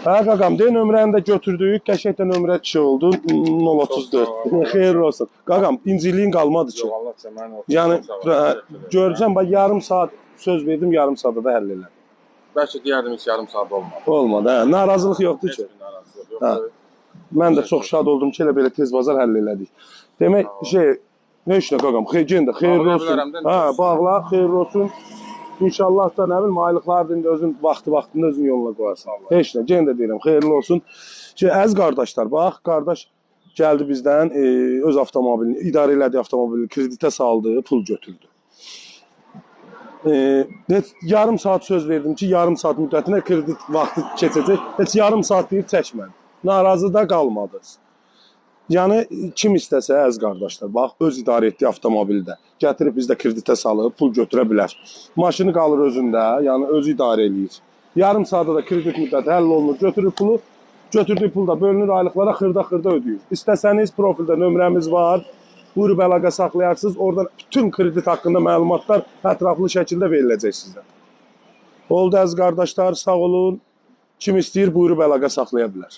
Hə qaqam, de nömrəni də götürdük, qəşəngdə nömrə kişi oldu, 034. Xeyirli olsun. Qaqam, inciliyin qalmadı ki. Yəni, görürsən, bax, yarım saat söz verdim, yarım saata da həll elədim. Bəlkə deyərdim heç yarım saat olmadı. Olmadı, hə, narazılıq yoxdur ki. Mən də çox şad oldum ki, elə belə tez bazar həll elədik. Demək, nə işlə qaqam, xeyirli olsun. Hə, bağla, xeyirli olsun. İnşallah da nə bilim, aylıqları da özün vaxtında özün yoluna qoyarsan. Heç nə, yenə də deyirəm, xeyirli olsun. Əziz qardaşlar, bax, qardaş gəldi bizdən, öz avtomobilini, idarə elədiyi avtomobilini kreditə saldı, pul götürdü. Yarım saat söz verdim ki, yarım saat müddətində kredit vaxtı keçəcək. Heç yarım saat deyib çəkmədi. Narazı da qalmadı. Yəni, kim istəsə, əziz qardaşlar, bax, öz idarə etdiyi avtomobildə gətirib bizdə kreditə salıb, pul götürə bilər. Maşını qalır özündə, yəni özü idarə eləyir. Yarım saata da kredit müddəti həll olunur, götürür pulu, götürdüyü pul da bölünür aylıqlara, xırda ödəyir. İstəsəniz, profildə nömrəmiz var, buyurub əlaqə saxlayarsınız, oradan bütün kredit haqqında məlumatlar ətraflı şəkildə veriləcək sizə. Oldu, əziz qardaşlar, sağ olun. Kim istəyir, buyurub əlaqə saxlaya bilər.